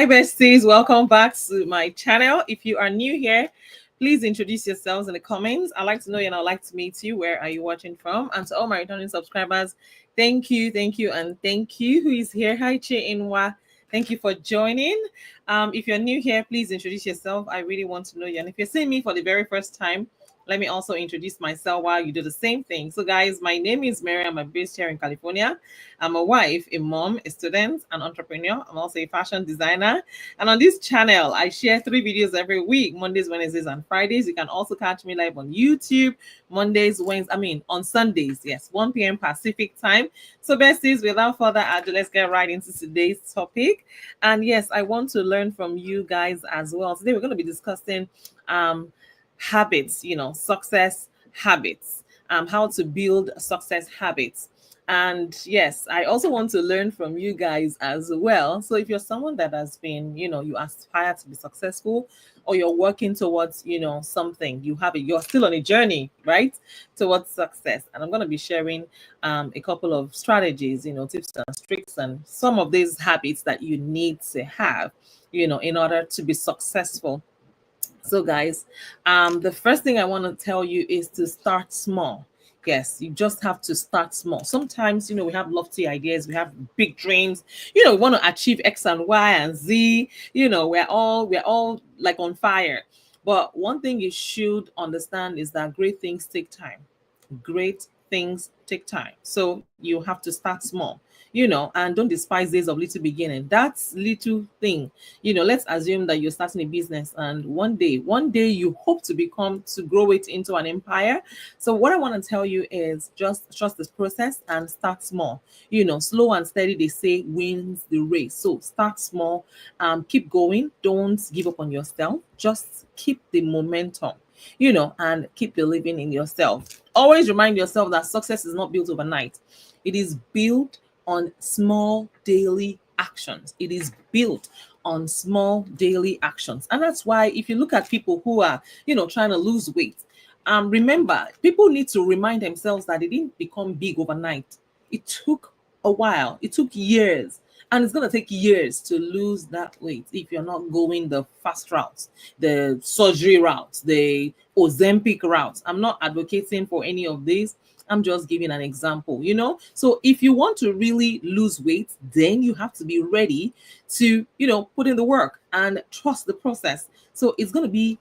Hi, besties. Welcome back to my channel. If you are new here, please introduce yourselves in the comments. I'd like to know you and I'd like to meet you. Where are you watching from? And to all my returning subscribers, thank you, and thank you. Who is here? Hi, Che Inwa. Thank you for joining. If you're new here, please introduce yourself. I really want to know you. And if you're seeing me for the very first time, let me also introduce myself while you do the same thing. So, guys, my name is Mariam. I'm based here in California. I'm a wife, a mom, a student, an entrepreneur. I'm also a fashion designer. And on this channel, I share 3 videos every week, Mondays, Wednesdays, and Fridays. You can also catch me live on YouTube, on Sundays, yes, 1 p.m. Pacific time. So, besties, without further ado, let's get right into today's topic. And yes, I want to learn from you guys as well. Today, we're going to be discussing habits, success habits, how to build success habits. And yes, I also want to learn from you guys as well. So if you're someone that has been, you aspire to be successful, or you're working towards, something, you're still on a journey, right, towards success. And I'm going to be sharing a couple of strategies, tips and tricks, and some of these habits that you need to have, in order to be successful. So, guys, the first thing I want to tell you is to start small. Yes, you just have to start small. Sometimes, we have lofty ideas, we have big dreams, we want to achieve X and Y and Z, we're all like on fire. But one thing you should understand is that great things take time. Great things take time. So you have to start small, and don't despise days of little beginning. That's little thing. Let's assume that you're starting a business and one day you hope to grow it into an empire. So what I want to tell you is just trust this process and start small. Slow and steady, they say, wins the race. So start small, keep going. Don't give up on yourself. Just keep the momentum, and keep believing in yourself. Always remind yourself that success is not built overnight. It is built on small daily actions. It is built on small daily actions. And that's why if you look at people who are, trying to lose weight, remember, people need to remind themselves that they didn't become big overnight. It took a while. It took years. And it's going to take years to lose that weight if you're not going the fast routes, the surgery routes, the Ozempic routes. I'm not advocating for any of these. I'm just giving an example, So if you want to really lose weight, then you have to be ready to, put in the work and trust the process. So it's going to be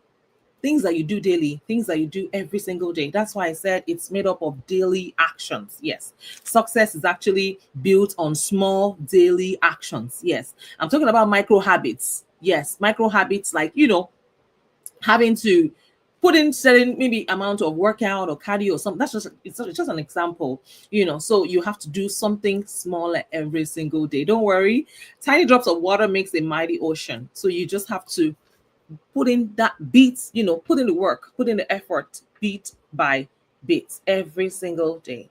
things that you do daily, things that you do every single day. That's why I said it's made up of daily actions. Yes. Success is actually built on small daily actions. Yes. I'm talking about micro habits. Yes. Micro habits like, having to put in certain maybe amount of workout or cardio or something. It's just an example, so you have to do something smaller every single day. Don't worry. Tiny drops of water makes a mighty ocean. So you just have to put in that beats, put in the work, put in the effort, bit by bit every single day.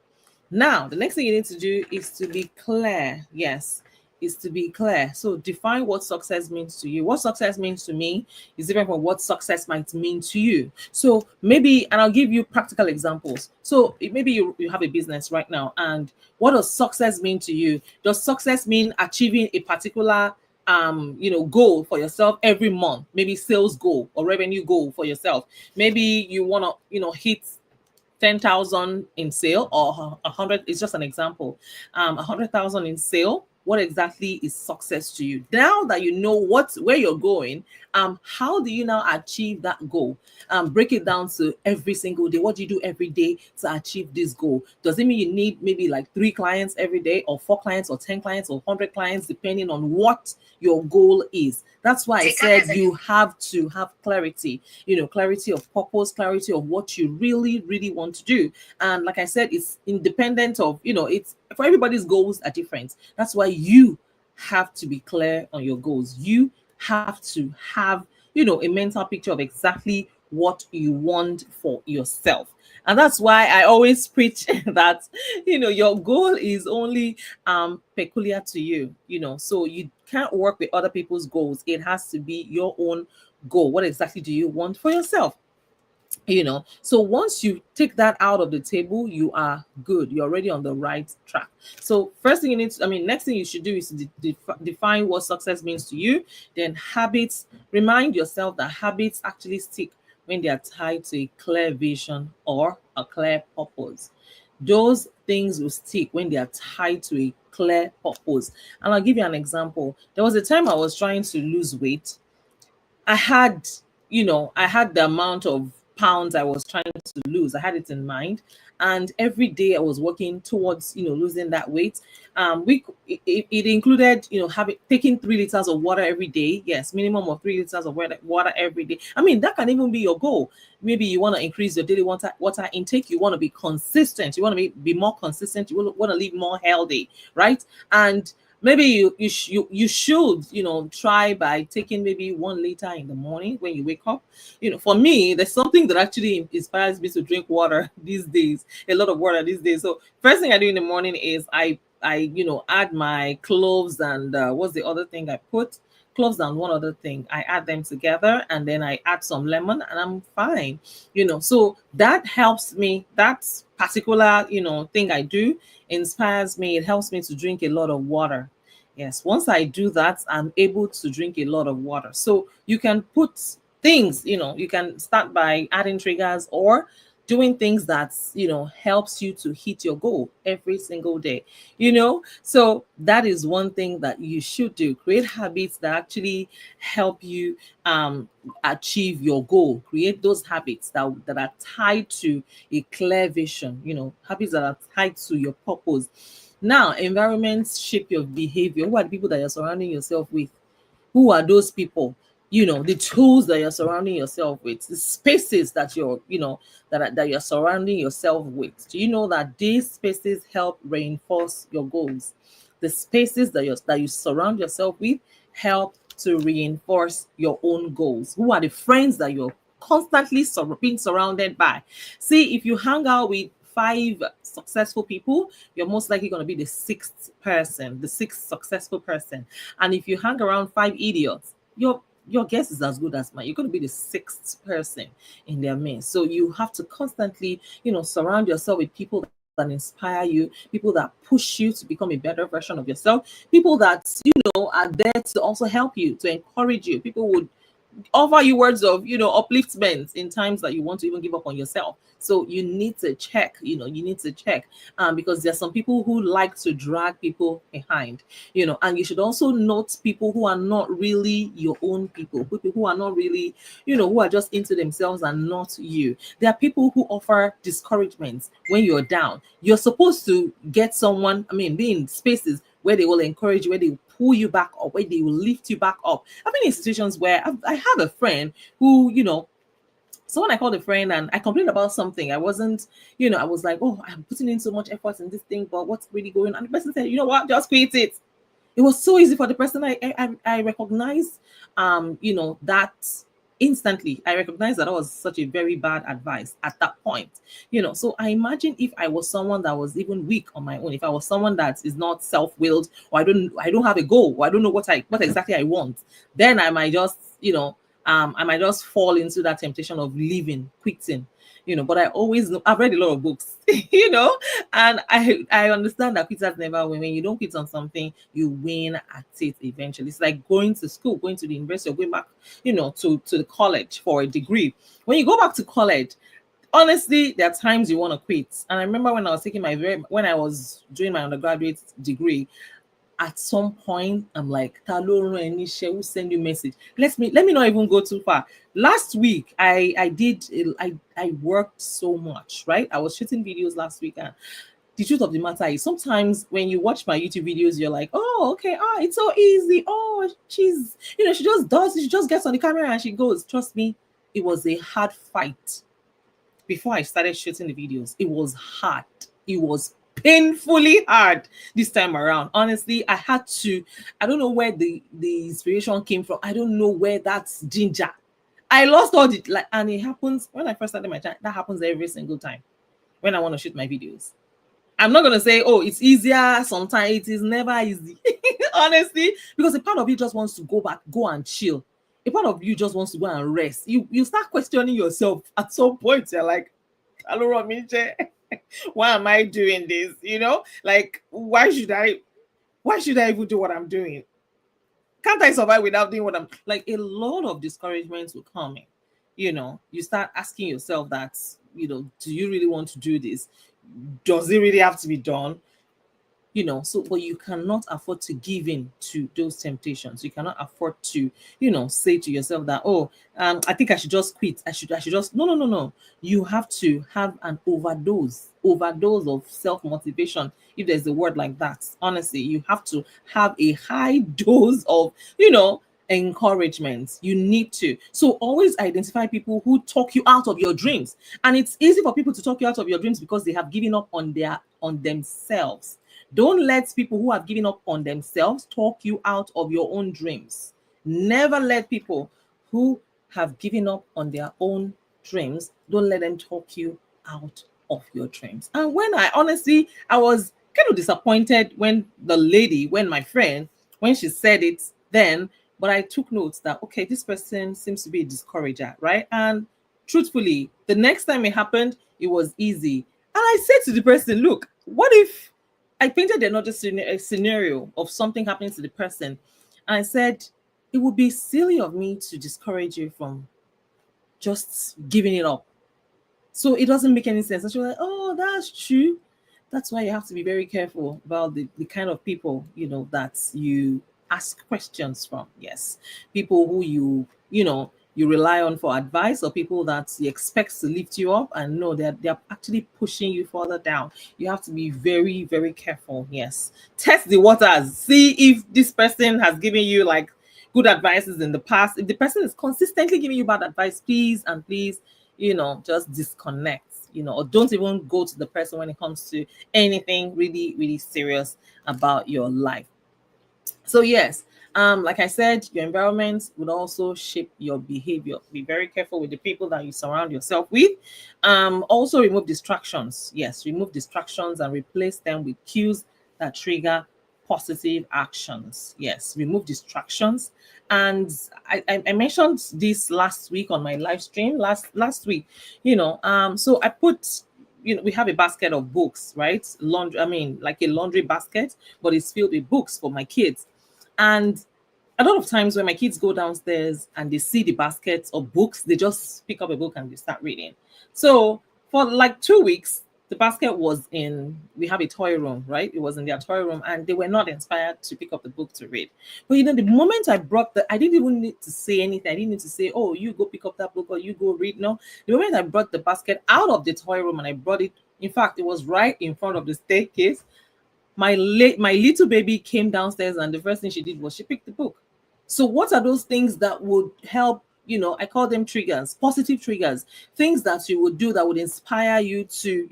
Now, the next thing you need to do is to be clear. Yes, is to be clear. So define what success means to you. What success means to me is different from what success might mean to you. So maybe, and I'll give you practical examples. So maybe you have a business right now, and what does success mean to you? Does success mean achieving a particular goal for yourself every month, maybe sales goal or revenue goal for yourself? Maybe you want to hit 10,000 in sale, or 100. It's just an example. 100,000 in sale. What exactly is success to you? Now that you know where you're going, how do you now achieve that goal? Break it down to every single day. What do you do every day to achieve this goal? Does it mean you need maybe like 3 clients every day, or 4 clients, or 10 clients, or 100 clients, depending on what your goal is? That's why I said you have to have clarity, clarity of purpose, clarity of what you really, really want to do. And like I said, it's independent of, it's for everybody's goals are different. That's why you have to be clear on your goals. You have to have, a mental picture of exactly what you want for yourself. And that's why I always preach that, your goal is only peculiar to you, so you can't work with other people's goals. It has to be your own goal. What exactly do you want for yourself? So once you take that out of the table, you are good, you're already on the right track. So first thing you need to, next thing you should do is to define what success means to you. Then habits, remind yourself that habits actually stick when they are tied to a clear vision or a clear purpose. Those things will stick when they are tied to a clear purpose. And I'll give you an example. There was a time I was trying to lose weight. I had, I had the amount of pounds I was trying to lose. I had it in mind. And every day I was working towards, losing that weight. It included, having taking 3 liters of water every day. Yes, minimum of 3 liters of water every day. That can even be your goal. Maybe you want to increase your daily water intake. You want to be consistent. You want to be more consistent. You want to live more healthy, right? And maybe you should try by taking maybe 1 liter in the morning when you wake up. For me, there's something that actually inspires me to drink water these days, a lot of water these days. So first thing I do in the morning is I add my cloves and what's the other thing I put, cloves and one other thing, I add them together, and then I add some lemon, and I'm fine. So that helps me. That particular thing I do inspires me. It helps me to drink a lot of water. Yes, once I do that, I'm able to drink a lot of water. So you can put things, you can start by adding triggers or doing things that helps you to hit your goal every single day. So that is one thing that you should do. Create habits that actually help you achieve your goal. Create those habits that are tied to a clear vision, habits that are tied to your purpose. Now, environments shape your behavior. Who are the people that you're surrounding yourself with? Who are those people? The tools that you're surrounding yourself with, the spaces that that you're surrounding yourself with. Do you know that these spaces help reinforce your goals? The spaces that you surround yourself with help to reinforce your own goals. Who are the friends that you're constantly being surrounded by? See, if you hang out with 5 successful people, you're most likely going to be the sixth successful person. And if you hang around 5 idiots, your guess is as good as mine. You're going to be the sixth person in their midst. So you have to constantly, surround yourself with people that inspire you, people that push you to become a better version of yourself, people that are there to also help you, to encourage you. People would offer you words of upliftment in times that you want to even give up on yourself. So you need to check, because there's some people who like to drag people behind, and you should also note people who are not really your own people who are not really, who are just into themselves and not you. There are people who offer discouragement when you're down. You're supposed to get someone, be in spaces where they will encourage you, where they will pull you back up, where they will lift you back up. I've been in situations where I have a friend who, someone I called a friend and I complained about something. I wasn't, I was like, oh, I'm putting in so much effort in this thing, but what's really going on? And the person said, you know what, just quit it. It was so easy for the person. I recognized, that instantly. I recognized that was such a very bad advice at that point. So I imagine if I was someone that was even weak on my own, if I was someone that is not self-willed, or I don't have a goal, or I don't know what exactly I want, then I might just, I might just fall into that temptation of leaving, quitting. But I always know, I've read a lot of books, and I understand that quitters never win. When you don't quit on something, you win at it eventually. It's like going to school, going to the university, or going back, to the college for a degree. When you go back to college, honestly, there are times you want to quit. And I remember when I was doing my undergraduate degree, at some point I'm like, "Talo ran any share, who send you message? Let me not even go too far." Last week I worked so much, right? I was shooting videos last week, and the truth of the matter is sometimes when you watch my YouTube videos, you're like, oh, okay, it's so easy. Oh, she just does it, she just gets on the camera and she goes. Trust me, it was a hard fight before I started shooting the videos. It was hard. It was painfully hard this time around. Honestly, I don't know where the inspiration came from. I don't know where that's ginger. I lost all the and it happens when I first started my channel. That happens every single time when I want to shoot my videos. I'm not gonna say, oh, it's easier. Sometimes it is never easy, honestly, because a part of you just wants to go back, go and chill. a part of you just wants to go and rest. You start questioning yourself at some point. You're like, hello, Rominche, why am I doing this? Like, why should I even do what I'm doing? Can't I survive without doing what I'm like? A lot of discouragements will come in. You start asking yourself that, do you really want to do this? Does it really have to be done? So but you cannot afford to give in to those temptations. You cannot afford to say to yourself that, oh, I think I should just quit. I should just no, no, no, no. You have to have an overdose of self-motivation, if there's a word like that. Honestly, you have to have a high dose of encouragement. You need to. So always identify people who talk you out of your dreams. And it's easy for people to talk you out of your dreams because they have given up on themselves. Don't let people who have given up on themselves talk you out of your own dreams. Never let people who have given up on their own dreams, don't let them talk you out of your dreams. And when I was kind of disappointed when my friend, when she said it then, but I took notes that, okay, this person seems to be a discourager, right? And truthfully, the next time it happened, it was easy. And I said to the person, look, what if I painted another scenario of something happening to the person. And I said, it would be silly of me to discourage you from just giving it up. So it doesn't make any sense. And she was like, oh, that's true. That's why you have to be very careful about the kind of people, that you ask questions from. Yes. People who you rely on for advice, or people that you expect to lift you up, and no, they're actually pushing you further down. You have to be very, very careful. Yes. Test the waters. See if this person has given you like good advices in the past. If the person is consistently giving you bad advice, please and please, just disconnect, or don't even go to the person when it comes to anything really, really serious about your life. So yes, like I said, your environment would also shape your behavior. Be very careful with the people that you surround yourself with. Also remove distractions. Yes, remove distractions and replace them with cues that trigger positive actions. Yes, remove distractions. And I mentioned this last week on my live stream last week. So I put, we have a basket of books, right? Laundry, I mean, like a laundry basket, but it's filled with books for my kids. And a lot of times when my kids go downstairs and they see the baskets of books, they just pick up a book and they start reading. So for like 2 weeks, the basket was we have a toy room, right? It was in their toy room, and they were not inspired to pick up the book to read. But the moment I didn't even need to say anything. I didn't need to say, oh, you go pick up that book or you go read. No, the moment I brought the basket out of the toy room and I brought it, in fact, it was right in front of the staircase. My little baby came downstairs, and the first thing she did was she picked the book. So what are those things that would help? I call them triggers, positive triggers, things that you would do that would inspire you to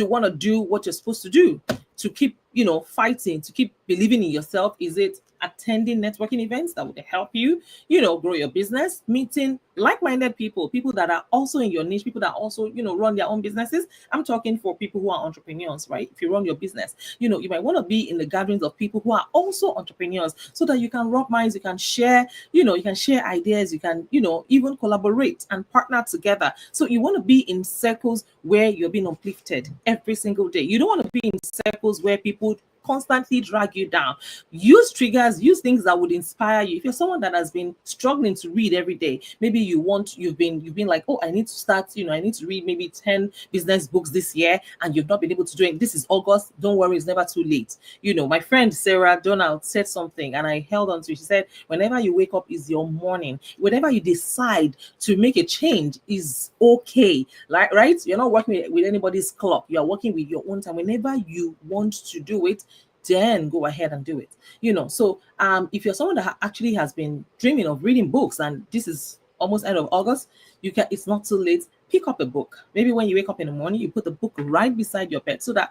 want to do what you're supposed to do, to keep fighting, to keep believing in yourself. Is it attending networking events that would help you grow your business, meeting like-minded people that are also in your niche, people that also run their own businesses? I'm talking for people who are entrepreneurs, right? If you run your business, you might want to be in the gatherings of people who are also entrepreneurs, so that you can rub minds, you can share, you can share ideas, you can even collaborate and partner together. So you want to be in circles where you're being uplifted every single day. You don't want to be in circles where people constantly drag you down. Use triggers, use things that would inspire you. If you're someone that has been struggling to read every day, maybe you've been like, oh, I need to start, I need to read maybe 10 business books this year, and you've not been able to do it. This is August. Don't worry, it's never too late. My friend Sarah Donald said something and I held on to it. She said, whenever you wake up is your morning. Whenever you decide to make a change is okay. Right? You're not working with anybody's clock. You are working with your own time. Whenever you want to do it, then go ahead and do it. So if you're someone that actually has been dreaming of reading books, and this is almost end of August, it's not too late. Pick up a book. Maybe when you wake up in the morning, you put the book right beside your bed, so that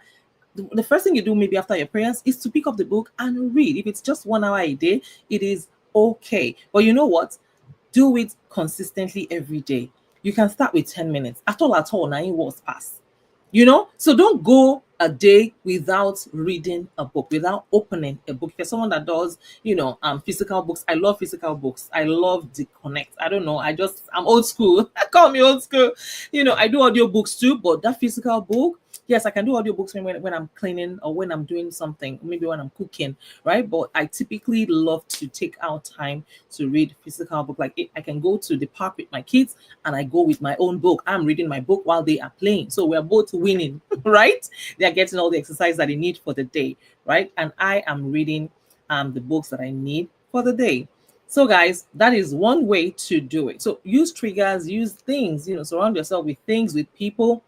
the first thing you do maybe after your prayers is to pick up the book and read. If it's just 1 hour a day, it is okay. But you know what? Do it consistently every day. You can start with 10 minutes. At all, 9 was pass. So don't go a day without reading a book, without opening a book. If you're someone that does, physical books, I love physical books. I love the connect. I don't know. I'm old school. Call me old school. I do audiobooks too, but that physical book, yes, I can do audiobooks when I'm cleaning or when I'm doing something, maybe when I'm cooking, right? But I typically love to take out time to read physical book. Like I can go to the park with my kids and I go with my own book. I'm reading my book while they are playing. So we're both winning, right? They're getting all the exercise that they need for the day, right? And I am reading the books that I need for the day. So, guys, that is one way to do it. So, use triggers, use things, surround yourself with things, with people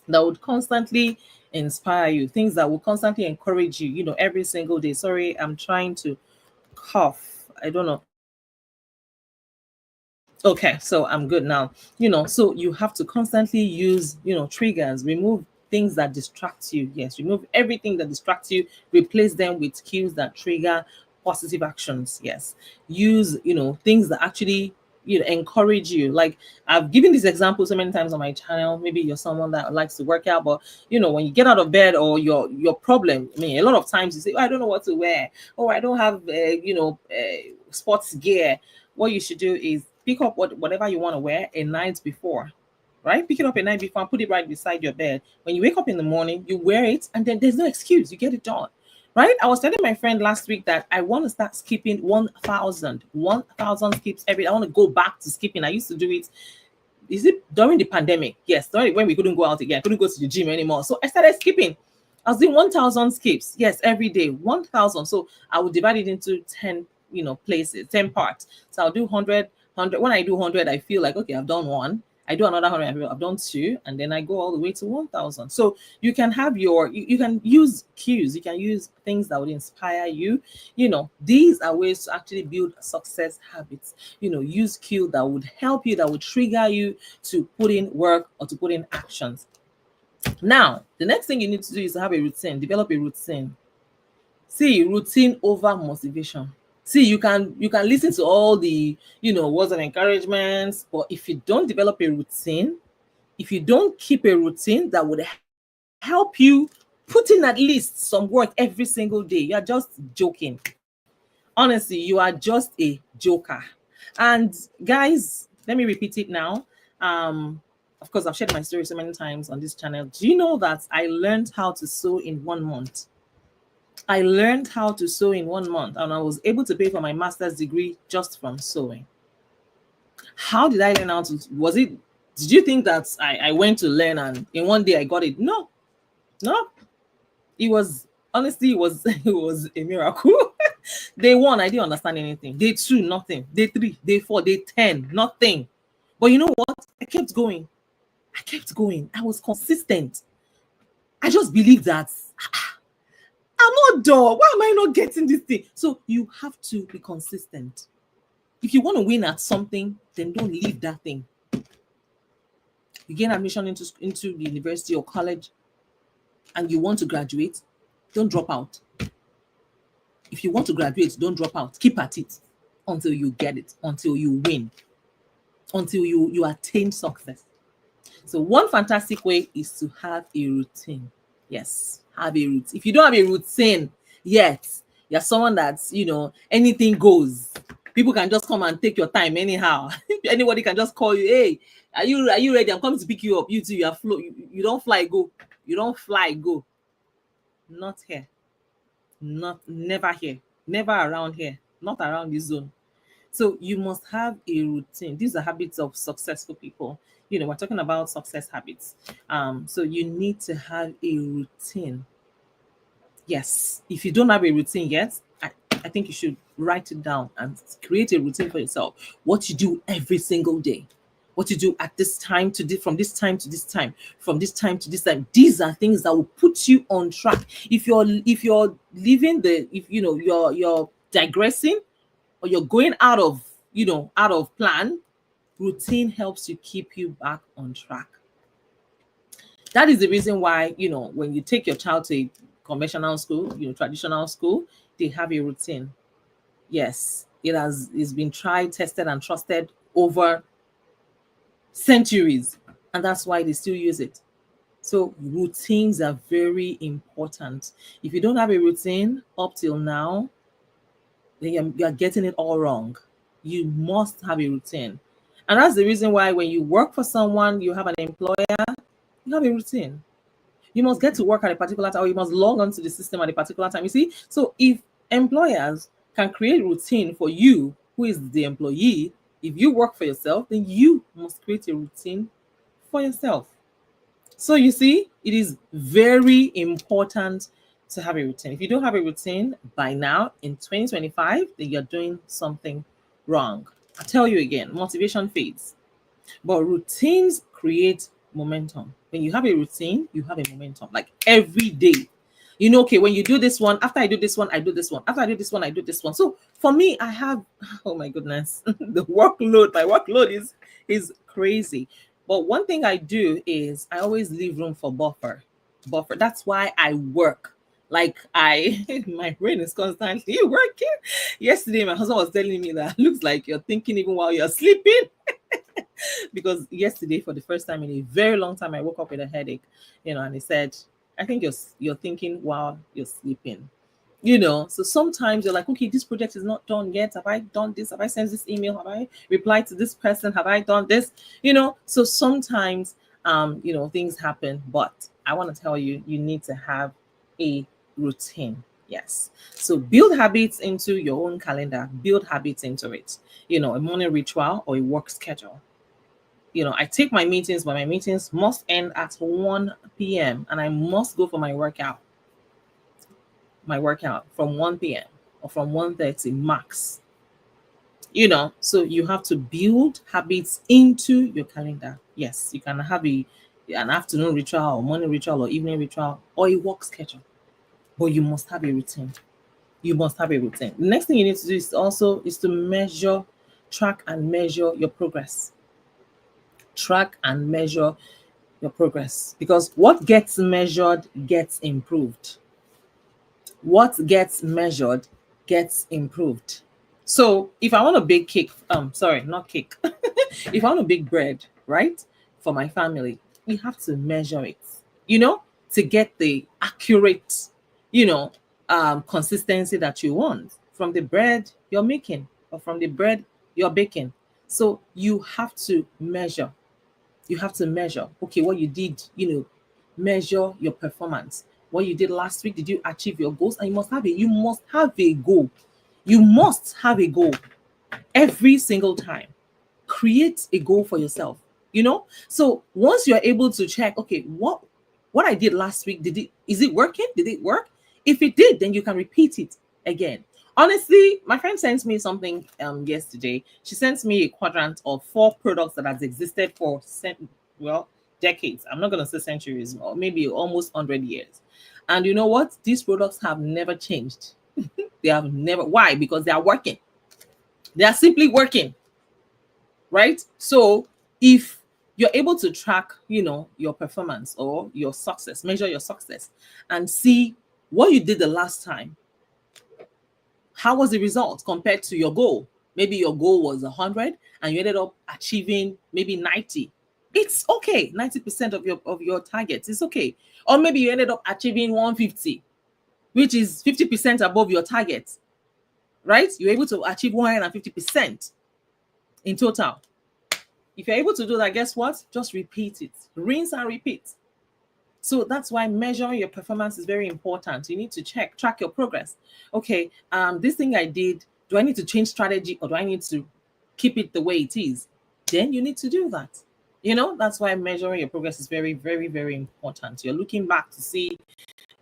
that would constantly inspire you, things that will constantly encourage you, every single day. Sorry, I'm trying to cough. I don't know. Okay, so I'm good now. So you have to constantly use, triggers, remove things that distract you. Yes, remove everything that distracts you, replace them with cues that trigger positive actions. Yes, use, things that actually, encourage you. Like I've given this example so many times on my channel. Maybe you're someone that likes to work out, but when you get out of bed or your problem, I mean, a lot of times you say, oh, I don't know what to wear, or I don't have, sports gear. What you should do is pick up whatever you want to wear a night before, right? Pick it up a night before and put it right beside your bed. When you wake up in the morning, you wear it, and then there's no excuse. You get it done, right? I was telling my friend last week that I want to start skipping 1,000 skips every. I want to go back to skipping. I used to do it. Is it during the pandemic? Yes, during when we couldn't go out again, couldn't go to the gym anymore. So I started skipping. I was doing 1,000 skips. Yes, every day, 1,000. So I would divide it into 10, places, 10 parts. So I'll do 100. When I do 100, I feel like, okay, I've done one. I do another 100, I feel I've done two, and then I go all the way to 1,000. So you can have you can use cues, you can use things that would inspire you. These are ways to actually build success habits. Use cue that would help you, that would trigger you to put in work or to put in actions. Now, the next thing you need to do is to have a routine, develop a routine. See, routine over motivation. See, you can listen to all the words of encouragement, but if you don't develop a routine, if you don't keep a routine that would help you put in at least some work every single day, you are just joking. Honestly, you are just a joker. And guys, let me repeat it now. Of course, I've shared my story so many times on this channel. Do you know that I learned how to sew in 1 month? I learned how to sew in 1 month, and I was able to pay for my master's degree just from sewing. How did I learn how to? Did you think that I went to learn and in one day I got it? No, no. It was honestly, it was it was a miracle. Day one, I didn't understand anything. Day two, nothing. Day three, day four, day 10, nothing. But you know what? I kept going. I kept going. I was consistent. I just believed that I'm not dull. Why am I not getting this thing? So you have to be consistent. If you want to win at something, then don't leave that thing. You gain admission into the university or college and you want to graduate, don't drop out. If you want to graduate, don't drop out. Keep at it until you get it, until you win, until you attain success. So one fantastic way is to have a routine. Yes, have a routine. If you don't have a routine yet, you're someone that's, anything goes. People can just come and take your time anyhow. Anybody can just call you, hey, are you ready? I'm coming to pick you up. You too, you don't fly, go. You don't fly, go. Not here. Never here. Never around here. Not around this zone. So you must have a routine. These are habits of successful people. We're talking about success habits. So you need to have a routine. Yes. If you don't have a routine yet, I think you should write it down and create a routine for yourself. What you do every single day. What you do at this time to this, from this time to this time, from this time to this time. These are things that will put you on track. If you're leaving you're digressing, or you're going out of plan, routine helps you keep you back on track. That is the reason why, when you take your child to a conventional school, traditional school, they have a routine. Yes, it's been tried, tested, and trusted over centuries, and that's why they still use it. So routines are very important. If you don't have a routine up till now, then you're getting it all wrong. You must have a routine. And that's the reason why when you work for someone, you have an employer, you have a routine. You must get to work at a particular time, or you must log on to the system at a particular time. You see, so if employers can create routine for you, who is the employee, if you work for yourself, then you must create a routine for yourself. So you see, it is very important to have a routine. If you don't have a routine by now in 2025, then you're doing something wrong. I'll tell you again, motivation fades. But routines create momentum. When you have a routine, you have a momentum. Like every day. You know, okay, when you do this one, after I do this one, I do this one. After I do this one, I do this one. So for me, I have, oh my goodness, the workload, my workload is crazy. But one thing I do is I always leave room for buffer. Buffer. That's why I work. Like my brain is constantly working. Yesterday, my husband was telling me that looks like you're thinking even while you're sleeping. Because yesterday, for the first time in a very long time, I woke up with a headache, and he said, I think you're thinking while you're sleeping. So sometimes you're like, okay, this project is not done yet. Have I done this? Have I sent this email? Have I replied to this person? Have I done this? So sometimes things happen, but I want to tell you, you need to have a routine. Yes. So build habits into your own calendar, build habits into it, a morning ritual or a work schedule. I take my meetings, but my meetings must end at 1 p.m. and I must go for my workout from 1 p.m. or from 1:30 max. So you have to build habits into your calendar. Yes, you can have an afternoon ritual or morning ritual or evening ritual or a work schedule, but you must have a routine. You must have a routine. The next thing you need to do is to measure, track and measure your progress. Track and measure your progress, because what gets measured gets improved. What gets measured gets improved. So if I want to bake cake, sorry, not cake. If I want to bake bread, right, for my family, you have to measure it, to get the accurate, consistency that you want from the bread you're making or from the bread you're baking. So you have to measure. You have to measure, okay, what you did, measure your performance. What you did last week, did you achieve your goals? And you must have a goal. You must have a goal every single time. Create a goal for yourself. So once you're able to check, okay, what I did last week, is it working? Did it work? If it did, then you can repeat it again. Honestly, my friend sent me something yesterday. She sent me a quadrant of 4 products that has existed for decades. I'm not going to say centuries, or maybe almost 100 years. And you know what? These products have never changed. They have never. Why? Because they are working. They are simply working, right? So if you're able to track, your performance or your success, measure your success and see what you did the last time. How was the result compared to your goal? Maybe your goal was 100 and you ended up achieving maybe 90. It's okay. 90% of your targets is okay. Or maybe you ended up achieving 150, which is 50% above your target, right? You're able to achieve 150% in total. If you're able to do that, guess what? Just repeat it. Rinse and repeat. So that's why measuring your performance is very important. You need to track your progress. Okay, this thing I did, do I need to change strategy or do I need to keep it the way it is? Then you need to do that. That's why measuring your progress is very, very, very important. You're looking back to see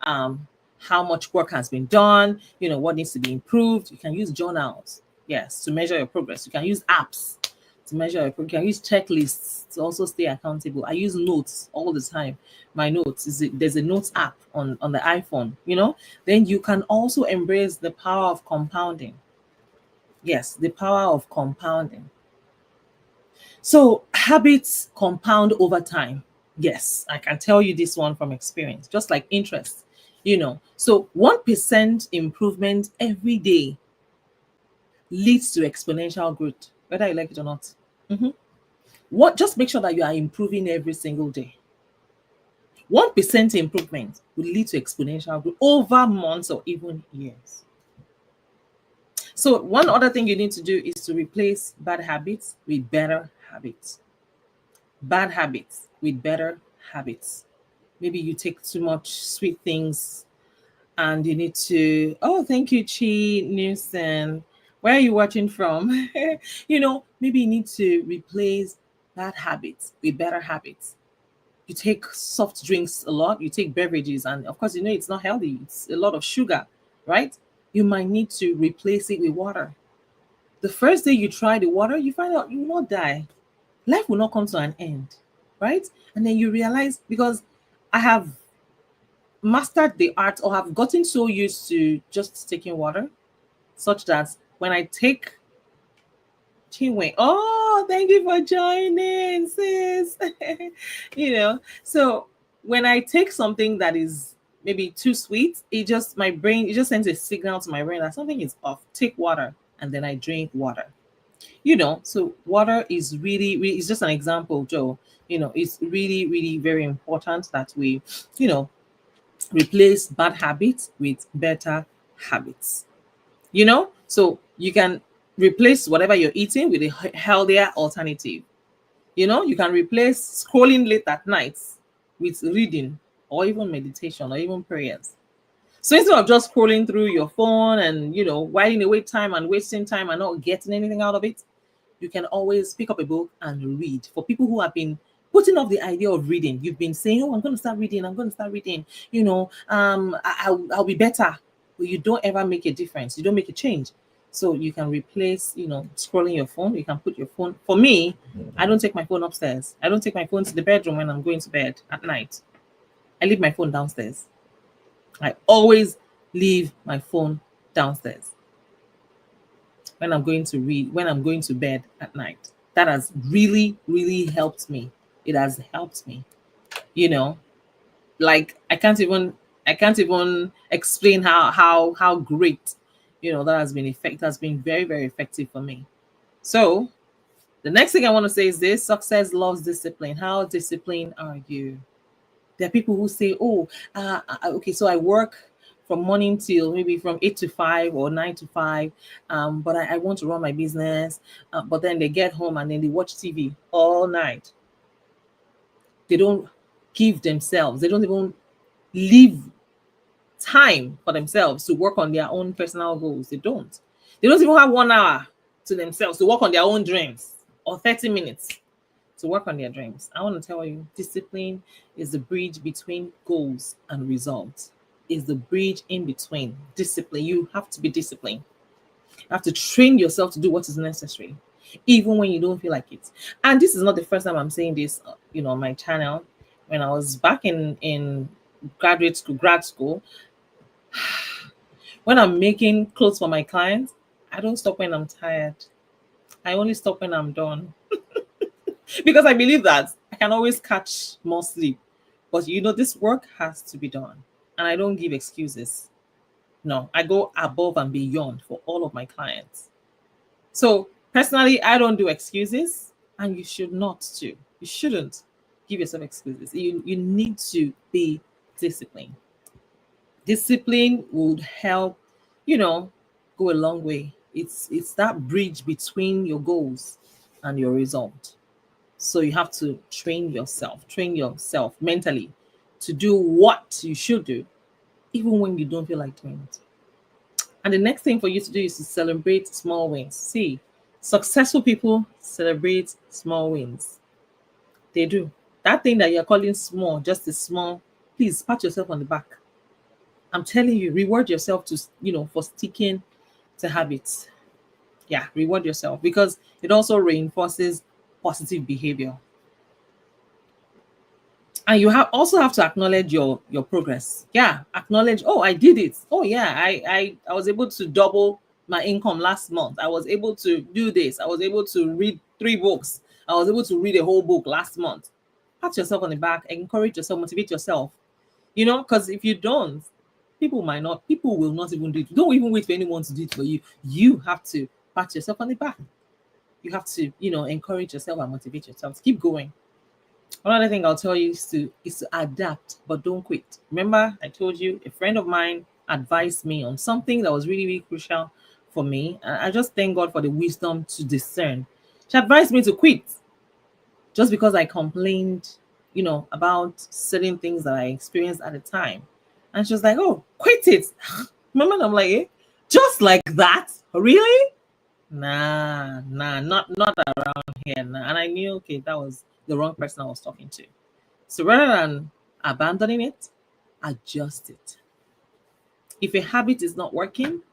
how much work has been done, what needs to be improved. You can use journals, yes, to measure your progress. You can use apps to measure your progress. You can use checklists to also stay accountable. I use notes all the time. My notes there's a notes app on the iPhone, Then you can also embrace the power of compounding. Yes, the power of compounding. So habits compound over time. Yes, I can tell you this one from experience, just like interest, So 1% improvement every day leads to exponential growth, whether you like it or not. Just make sure that you are improving every single day. 1% improvement will lead to exponential growth over months or even years. So one other thing you need to do is to replace bad habits with better habits. Bad habits with better habits. Maybe you take too much sweet things and you need to, oh, thank you, Chi Newson. Where are you watching from? Maybe you need to replace bad habits with better habits. You take soft drinks a lot, you take beverages, and of course, it's not healthy. It's a lot of sugar, right? You might need to replace it with water. The first day you try the water, you find out you will not die. Life will not come to an end, right? And then you realize, because I have mastered the art or have gotten so used to just taking water, such that when I take Chinwe, oh, thank you for joining, sis. So when I take something that is maybe too sweet, my brain, it just sends a signal to my brain that something is off. Take water, and then I drink water. So water is really, really, it's just an example, Joe. It's really, really very important that we, replace bad habits with better habits. So you can replace whatever you're eating with a healthier alternative. You can replace scrolling late at night with reading or even meditation or even prayers. So instead of just scrolling through your phone and whiling away time and wasting time and not getting anything out of it, you can always pick up a book and read. For people who have been putting off the idea of reading, you've been saying, oh, I'm going to start reading, I'll be better. But you don't ever make a difference. You don't make a change. So you can replace, scrolling your phone. You can put your phone. For me, I don't take my phone upstairs. I don't take my phone to the bedroom when I'm going to bed at night. I leave my phone downstairs. I always leave my phone downstairs when I'm going to read, when I'm going to bed at night. That has really, really helped me. It has helped me. Like I can't even explain how great, that has been effective. That's been very, very effective for me. So the next thing I want to say is this: success loves discipline. How disciplined are you? There are people who say, oh, okay, so I work from morning till maybe from 8 to 5 or 9 to 5, but I want to run my business. But then they get home and then they watch TV all night. They don't give themselves, they don't even leave time for themselves to work on their own personal goals. They don't even have 1 hour to themselves to work on their own dreams, or 30 minutes to work on their dreams. I want to tell you, discipline is the bridge between goals and results. Is the bridge in between. Discipline. You have to be disciplined. You have to train yourself to do what is necessary, even when you don't feel like it. And this is not the first time I'm saying this, on my channel. When I was back in grad school, when I'm making clothes for my clients, I don't stop when I'm tired. I only stop when I'm done. Because I believe that I can always catch more sleep. But this work has to be done. And I don't give excuses. No, I go above and beyond for all of my clients. So personally, I don't do excuses, and you should not too. You shouldn't give yourself excuses. You need to be disciplined. Discipline would help, go a long way. It's that bridge between your goals and your result. So you have to train yourself mentally to do what you should do, even when you don't feel like doing it. And the next thing for you to do is to celebrate small wins. See, successful people celebrate small wins. They do. That thing that you're calling small, just a small, please pat yourself on the back. I'm telling you, reward yourself for sticking to habits. Yeah, reward yourself, because it also reinforces positive behavior. And you also have to acknowledge your progress. Yeah, acknowledge, oh, I did it. Oh yeah, I was able to double my income last month. I was able to do this. I was able to read 3 books. I was able to read a whole book last month. Pat yourself on the back, encourage yourself, motivate yourself. Because if you don't, people will not even do it. Don't even wait for anyone to do it for you. You have to pat yourself on the back. You have to, encourage yourself and motivate yourself to keep going. Another thing I'll tell you is to adapt, but don't quit. Remember, I told you a friend of mine advised me on something that was really, really crucial for me. And I just thank God for the wisdom to discern. She advised me to quit just because I complained, about certain things that I experienced at the time. And she was like, "Oh, quit it." Remember, I'm like, just like that? Really? Nah, not around here. Nah. And I knew, okay, that was the wrong person I was talking to. So rather than abandoning it, adjust it. If a habit is not working,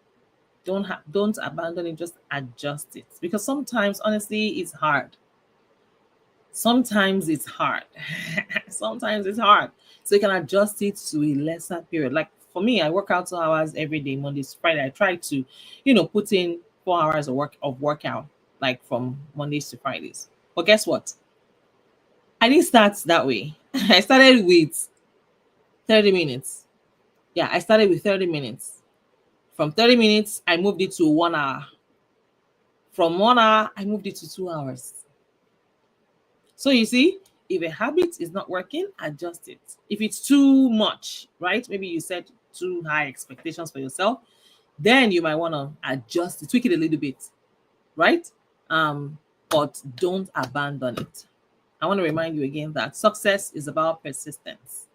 don't abandon it, just adjust it. Because sometimes, honestly, it's hard. Sometimes it's hard. Sometimes it's hard. So you can adjust it to a lesser period. Like for me, I work out 2 hours every day, Monday to Friday. I try to, put in 4 hours of workout, like from Mondays to Fridays. But guess what? I didn't start that way. I started with 30 minutes. Yeah, I started with 30 minutes. From 30 minutes, I moved it to 1 hour. From 1 hour, I moved it to 2 hours. So you see, if a habit is not working, adjust it. If it's too much, right? Maybe you set too high expectations for yourself, then you might want to adjust it, tweak it a little bit, right? But don't abandon it. I want to remind you again that success is about persistence.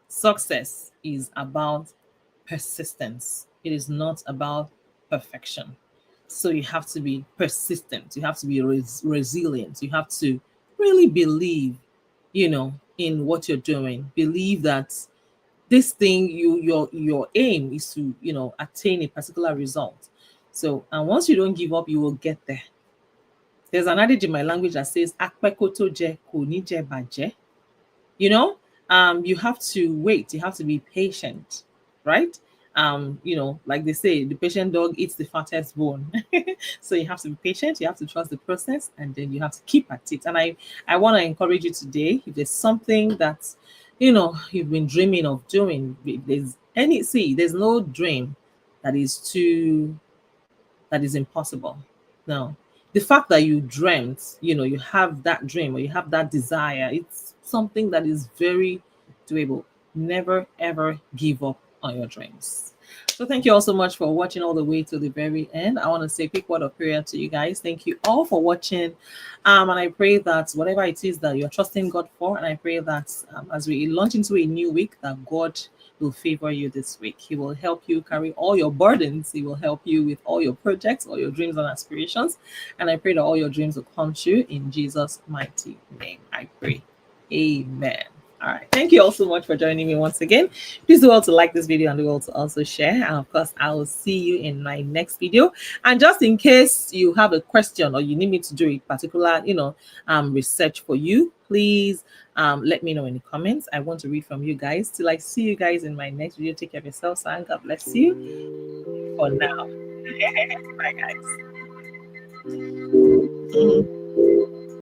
Success is about persistence. It is not about perfection. So you have to be persistent. You have to be resilient. You have to really believe, in what you're doing. Believe that this thing, your aim is to, attain a particular result. So, and once you don't give up, you will get there. There's an adage in my language that says, "Akpekoto je ko ni je baje." you know you have to wait, you have to be patient, right? Like they say, the patient dog eats the fattest bone. So you have to be patient, you have to trust the process, and then you have to keep at it. And I want to encourage you today, if there's something that you've been dreaming of doing, if there's there's no dream that is too that is impossible. No. The fact that you dreamt, you have that dream or you have that desire, it's something that is very doable. Never ever give up on your dreams. So thank you all so much for watching all the way to the very end. I want to say a quick word of prayer to you guys. Thank you all for watching. And I pray that whatever it is that you're trusting God for, and I pray that as we launch into a new week, that God will favor you this week. He will help you carry all your burdens. He will help you with all your projects, all your dreams and aspirations. And I pray that all your dreams will come true in Jesus' mighty name. I pray. Amen. All right. Thank you all so much for joining me once again. Please do all to like this video and do all to also share. And of course, I will see you in my next video. And just in case you have a question or you need me to do a particular, research for you, please let me know in the comments. I want to read from you guys. Till I see you guys in my next video. Take care of yourselves, and God bless you for now. Bye, guys.